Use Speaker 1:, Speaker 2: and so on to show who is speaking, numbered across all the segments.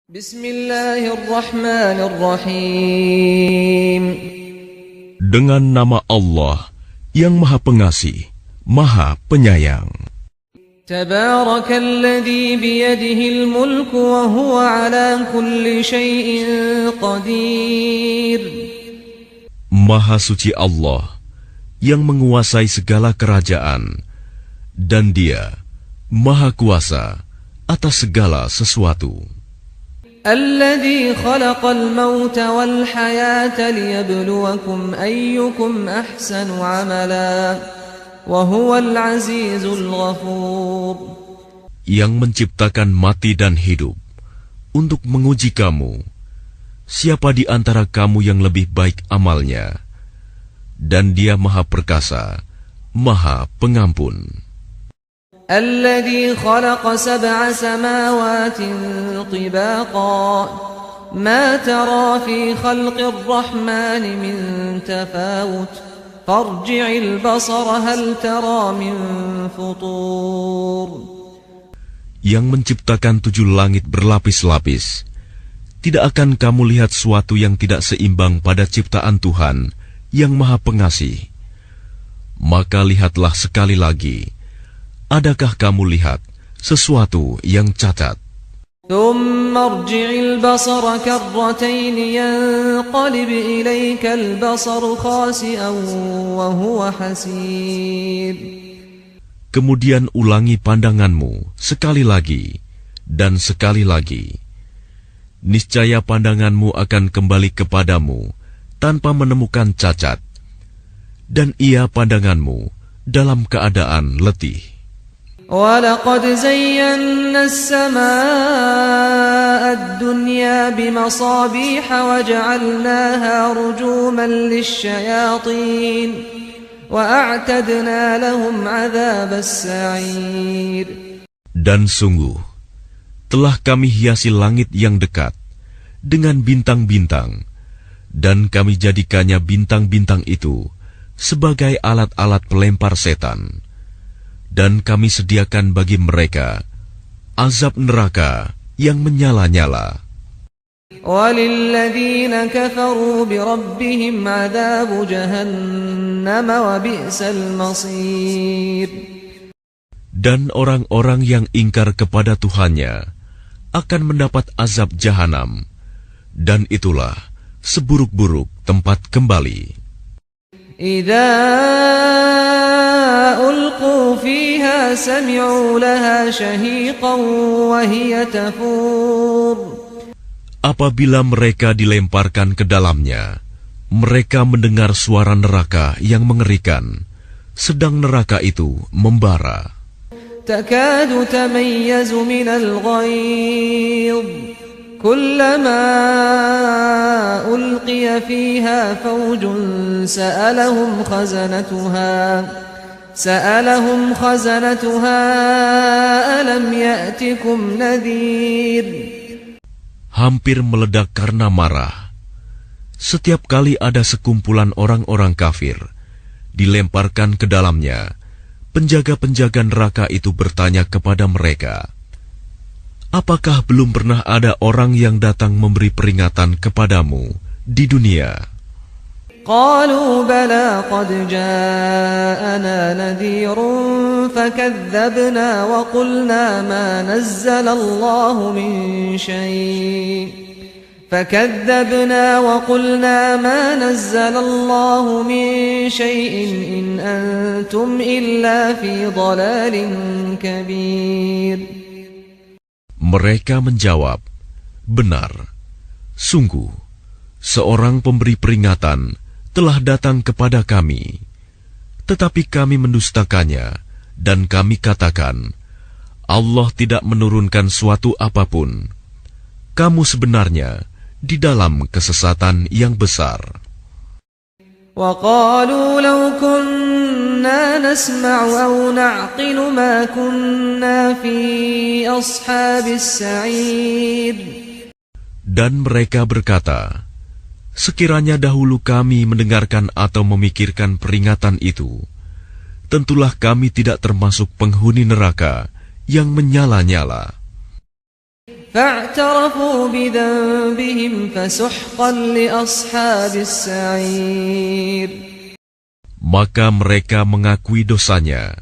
Speaker 1: Bismillahirrahmanirrahim.
Speaker 2: Dengan nama Allah yang Maha Pengasih, Maha Penyayang.
Speaker 1: Tabarakalladzi biyadihil mulku wa huwa ala kulli syai'in qadir.
Speaker 2: Maha suci Allah yang menguasai segala kerajaan, dan Dia Maha Kuasa atas segala sesuatu.
Speaker 1: Alladzi khalaqal mauta wal hayata liyabluwakum ayyukum ahsanu amala wa huwal azizul ghafur.
Speaker 2: Yang menciptakan mati dan hidup untuk menguji kamu, siapa di antara kamu yang lebih baik amalnya, dan Dia Maha Perkasa, Maha Pengampun.
Speaker 1: الذي خلق 7 سماوات طباقا ما ترى في خلق الرحمن من تفاوت فارجع البصر هل ترى من فطور.
Speaker 2: Yang menciptakan 7 langit berlapis-lapis, tidak akan kamu lihat suatu yang tidak seimbang pada ciptaan Tuhan yang Maha Pengasih. Maka lihatlah sekali lagi, adakah kamu lihat sesuatu yang cacat?
Speaker 1: ثم ارجع البصر كرتين ينقلب إليك البصر خاسئا وهو حسير.
Speaker 2: Kemudian ulangi pandanganmu sekali lagi dan sekali lagi. Niscaya pandanganmu akan kembali kepadamu tanpa menemukan cacat, dan ia pandanganmu dalam keadaan letih.
Speaker 1: وَلَقَدْ زَيَّنَّا السَّمَاءَ الدُّنْيَا بِمَصَابِيحَ وَجَعَلْنَاهَا رُجُومًا لِلشَّيَاطِينِ وَأَعْتَدْنَا لَهُمْ عَذَابَ السَّعِيرِ.
Speaker 2: Dan sungguh, telah kami hiasi langit yang dekat dengan bintang-bintang, dan kami jadikannya bintang-bintang itu sebagai alat-alat pelempar setan. Dan kami sediakan bagi mereka azab neraka yang menyala-nyala.
Speaker 1: وَلِلَّذِينَ كَفَرُوا بِرَبِّهِمْ عَذَابُ جَهَنَّمَ وَبِئْسَ الْمَصِيرُ.
Speaker 2: Dan orang-orang yang ingkar kepada Tuhannya akan mendapat azab jahanam, dan itulah seburuk-buruk tempat kembali.
Speaker 1: إِذَا أُلْقُوا فِيهَا سَمِعُوا لَهَا شَهِيقًا وَهِيَ تَفُورُ.
Speaker 2: Apabila mereka dilemparkan ke dalamnya, mereka mendengar suara neraka yang mengerikan, sedang neraka itu membara.
Speaker 1: تَكَادُ تَمَيَّزُ مِنَ الْغَيْظِ كُلَّمَا أُلْقِيَ فِيهَا فَوْجٌ سَأَلَهُمْ خَزَنَتُهَا أَلَمْ يَأْتِكُمْ نَذِيرٌ.
Speaker 2: Hampir meledak karena marah. Setiap kali ada sekumpulan orang-orang kafir dilemparkan ke dalamnya, penjaga-penjaga neraka itu bertanya kepada mereka, apakah belum pernah ada orang yang datang memberi peringatan kepadamu di dunia?
Speaker 1: قالوا بلى قد جاءنا نذير فكذبنا وقلنا ما نزل الله من شيء إن أنتم إلا في ضلال كبير.
Speaker 2: Mereka menjawab, benar, sungguh, seorang pemberi peringatan telah datang kepada kami, tetapi kami mendustakannya, dan kami katakan, Allah tidak menurunkan suatu apapun. Kamu sebenarnya di dalam kesesatan yang besar.
Speaker 1: وَقَالُوا لَوْ كُنَّا نَسْمَعُ أَوْ نَعْقِلُ مَا كُنَّا فِي أَصْحَابِ السَّعِيرِ.
Speaker 2: Dan mereka berkata, sekiranya dahulu kami mendengarkan atau memikirkan peringatan itu, tentulah kami tidak termasuk penghuni neraka yang menyala-nyala.
Speaker 1: فاعترفوا بذنبهم فسحقا لأصحاب السعير.
Speaker 2: Maka mereka mengakui dosanya,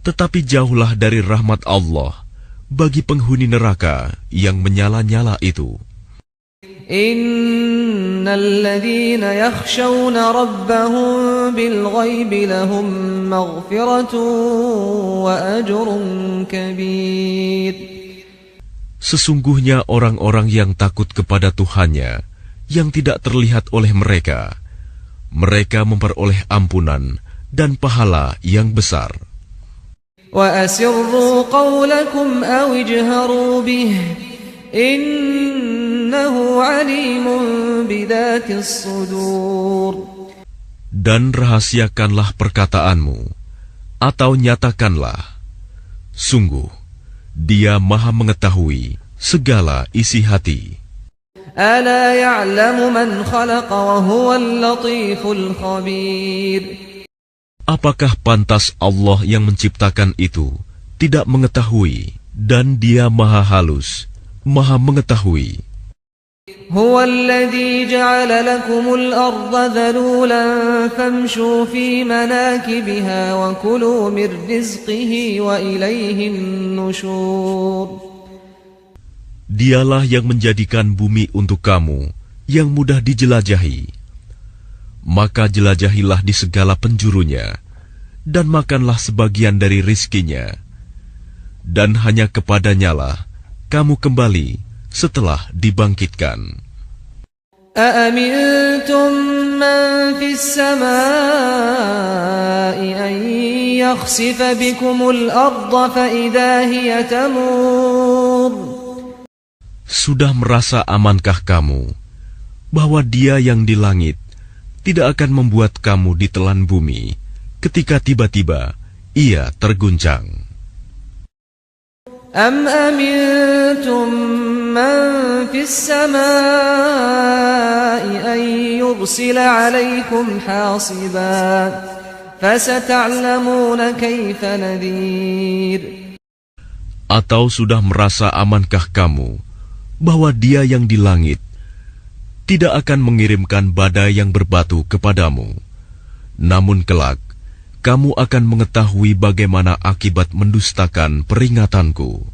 Speaker 2: tetapi jauhlah dari rahmat Allah bagi penghuni neraka yang menyala-nyala itu.
Speaker 1: Innal ladzina yakhshawna rabbahum bil ghaibi lahum maghfiratun wa ajrun kabir.
Speaker 2: Sesungguhnya orang-orang yang takut kepada Tuhannya yang tidak terlihat oleh mereka, mereka memperoleh ampunan dan pahala yang besar.
Speaker 1: Wa asirru qawlakum aw ijharu bih innahu alimun bidatis sudur.
Speaker 2: Dan rahasiakanlah perkataanmu atau nyatakanlah, sungguh Dia Maha mengetahui segala isi hati.
Speaker 1: Ala ya'lamu man khalaqa wa huwal latiful khabir.
Speaker 2: Apakah pantas Allah yang menciptakan itu tidak mengetahui, dan Dia Maha halus, Maha mengetahui.
Speaker 1: Huwa alladhi ja'ala lakumul arda dhalulan famshu fi manakibiha wa kulu min rizqihi wa ilayhin nushur.
Speaker 2: Dialah yang menjadikan bumi untuk kamu yang mudah dijelajahi. Maka jelajahilah di segala penjurunya, dan makanlah sebagian dari rizkinya. Dan hanya kepadanyalah kamu kembali setelah dibangkitkan.
Speaker 1: Aamintum man fis samaa'i an yakhsifa bikumul arda fa idza hiya tamur.
Speaker 2: Sudah merasa amankah kamu bahwa Dia yang di langit tidak akan membuat kamu ditelan bumi ketika tiba-tiba Ia terguncang?
Speaker 1: Am amintum man fis samaa'i an yursila 'alaykum hasiban fasata'lamuna kaifa nadhir.
Speaker 2: Atau sudah merasa amankah kamu bahwa Dia yang di langit tidak akan mengirimkan badai yang berbatu kepadamu? Namun kelak kamu akan mengetahui bagaimana akibat mendustakan peringatanku.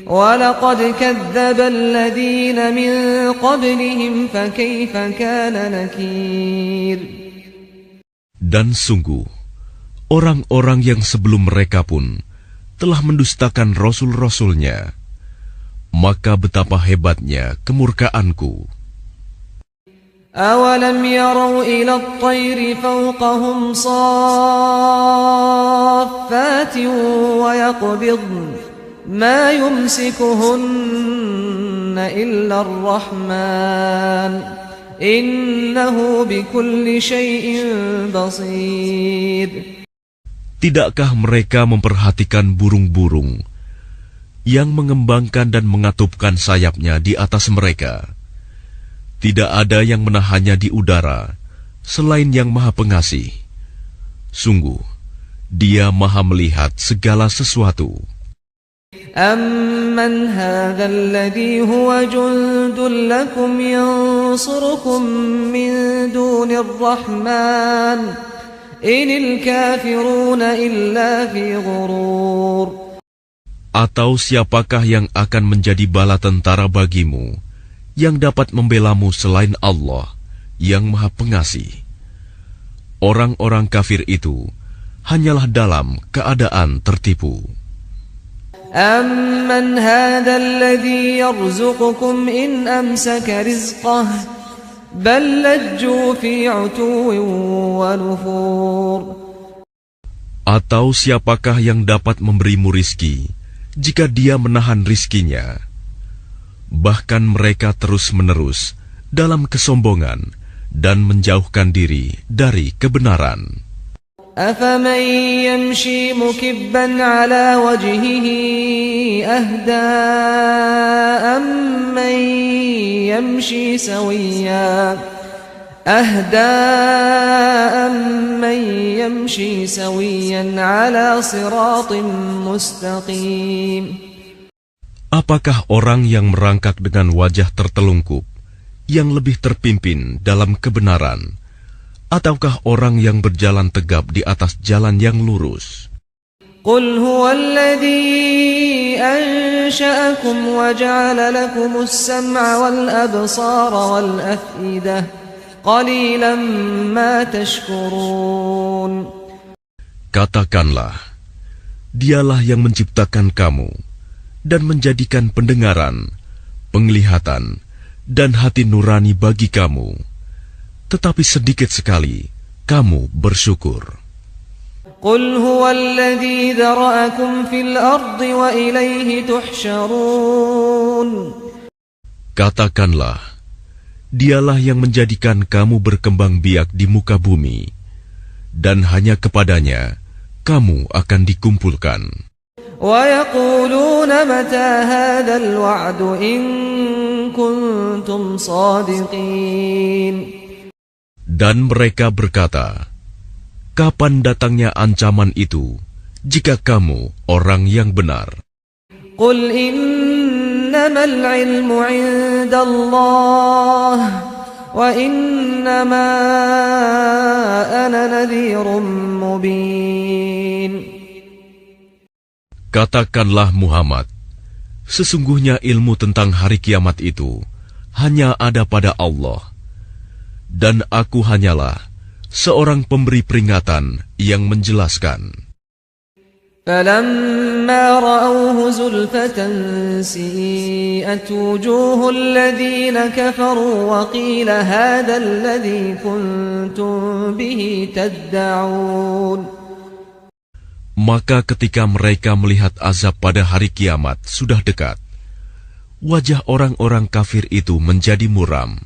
Speaker 1: وَلَقَدْ كَذَّبَ الَّذِينَ مِنْ قَبْلِهِمْ فَكَيْفَ كَانَ نَكِيرٌ.
Speaker 2: Dan sungguh, orang-orang yang sebelum mereka pun telah mendustakan rasul-rasulnya. Maka betapa hebatnya kemurkaanku.
Speaker 1: أَوَلَمْ يَرَوْا إِلَى الطَّيْرِ فَوْقَهُمْ صَافَّاتٍ وَيَقْبِضْنَ مَا يُمْسِكُهُنَّ إِلَّا الرَّحْمَنُ إِنَّهُ بِكُلِّ شَيْءٍ بَصِيرٌ.
Speaker 2: Tidakkah mereka memperhatikan burung-burung yang mengembangkan dan mengatupkan sayapnya di atas mereka? Tidak ada yang menahannya di udara selain Yang Maha Pengasih. Sungguh, Dia Maha melihat segala sesuatu.
Speaker 1: أَمَّنْ هَذَا الَّذِي هُوَ جُنْدٌ لَكُمْ يَنْصُرُكُمْ مِنْ دُونِ الرَّحْمَنِ إِنِ الْكَافِرُونَ إِلَّا فِي غُرُورٍ.
Speaker 2: Atau siapakah yang akan menjadi bala tentara bagimu yang dapat membelamu selain Allah yang Maha Pengasih? Orang-orang kafir itu hanyalah dalam keadaan tertipu.
Speaker 1: أَمَّنْ هَذَا الَّذِي يَرْزُقُكُمْ إِنْ أَمْسَكَ رِزْقَهُ بَلْ لَجُّوا فِي عُتُوٍّ وَنُفُورٍ.
Speaker 2: Atau siapakah yang dapat memberimu rizki jika Dia menahan rizkinya? Bahkan mereka terus-menerus dalam kesombongan dan menjauhkan diri dari kebenaran.
Speaker 1: أَفَمَنْ يَمْشِي مُكِبًّا عَلَى وَجْهِهِ أَهْدَى أَمَّنْ يَمْشِي سَوِيًّا عَلَى صِرَاطٍ مُسْتَقِيمٍ.
Speaker 2: Apakah orang yang merangkak dengan wajah tertelungkup yang lebih terpimpin dalam kebenaran, ataukah orang yang berjalan tegap di atas jalan yang lurus?
Speaker 1: قل هو الذي أنشأكم وجعل لكم السمع والأبصار والأفئدة قليلا ما تشكرون.
Speaker 2: Katakanlah, Dialah yang menciptakan kamu dan menjadikan pendengaran, penglihatan, dan hati nurani bagi kamu. Tetapi sedikit sekali kamu bersyukur.
Speaker 1: قل هو الذي ذرأكم في الأرض وإليه تحشرون.
Speaker 2: Katakanlah, Dialah yang menjadikan kamu berkembang biak di muka bumi, dan hanya kepadanya kamu akan dikumpulkan.
Speaker 1: ويقولون متى هذا الوعد إن كنتم صادقين.
Speaker 2: Dan mereka berkata, kapan datangnya ancaman itu, jika kamu orang yang benar?
Speaker 1: قل إنما العلم عند الله وإنما أنا نذير مبين.
Speaker 2: Katakanlah Muhammad, sesungguhnya ilmu tentang hari kiamat itu hanya ada pada Allah, dan aku hanyalah seorang pemberi peringatan yang menjelaskan.
Speaker 1: فَلَمَّا رَأَوْهُ زُلْفَةً سِيئَتْ وُجُوهُ الَّذِينَ كَفَرُوا وَقِيلَ هَذَا الَّذِي كُنتُم بِهِ تَدَّعُونَ.
Speaker 2: Maka ketika mereka melihat azab pada hari kiamat sudah dekat, wajah orang-orang kafir itu menjadi muram,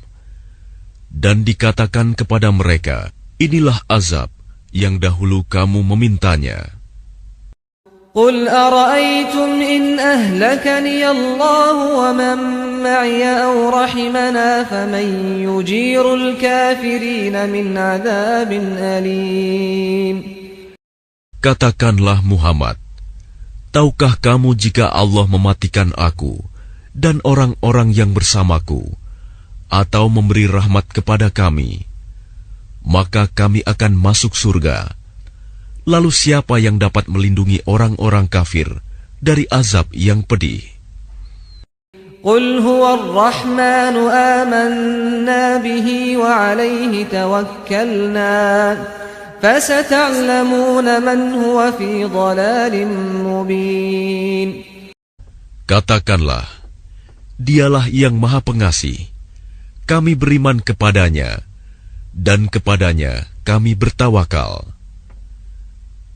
Speaker 2: dan dikatakan kepada mereka, inilah azab yang dahulu kamu memintanya.
Speaker 1: قُلْ أَرَأَيْتُمْ إِنْ أَهْلَكَنِيَ اللَّهُ وَمَنْ مَعِيَ أَوْ رَحِمَنَا فَمَنْ يُجِيرُ الْكَافِرِينَ مِنْ عَذَابٍ أَلِيمٍ.
Speaker 2: Katakanlah Muhammad, tahukah kamu jika Allah mematikan aku dan orang-orang yang bersamaku, atau memberi rahmat kepada kami, maka kami akan masuk surga. Lalu siapa yang dapat melindungi orang-orang kafir dari azab yang pedih?
Speaker 1: قُلْ هُوَ الرَّحْمَنُ آمَنَّا بِهِ وَعَلَيْهِ تَوَكَّلْنَا فَسَتَعْلَمُونَ مَنْ هُوَ فِي ضَلَالٍ مُبِينٍ.
Speaker 2: Katakanlah, Dialah yang Maha Pengasih. Kami beriman kepadanya, dan kepadanya kami bertawakal.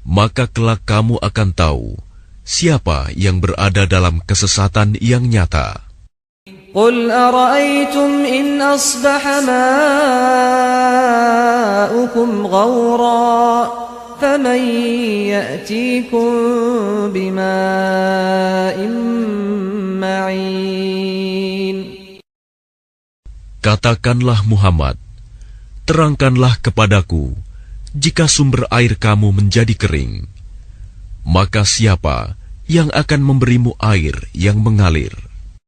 Speaker 2: Maka kelak kamu akan tahu siapa yang berada dalam kesesatan yang nyata.
Speaker 1: قُلْ أَرَأَيْتُمْ إِنْ أَصْبَحَ مَاؤُكُمْ غَوْرًا فَمَنْ يَأْتِيكُمْ بِمَاءٍ مَّعِينٍ.
Speaker 2: Katakanlah Muhammad, terangkanlah kepadaku, jika sumber air kamu menjadi kering, maka siapa yang akan memberimu air yang mengalir?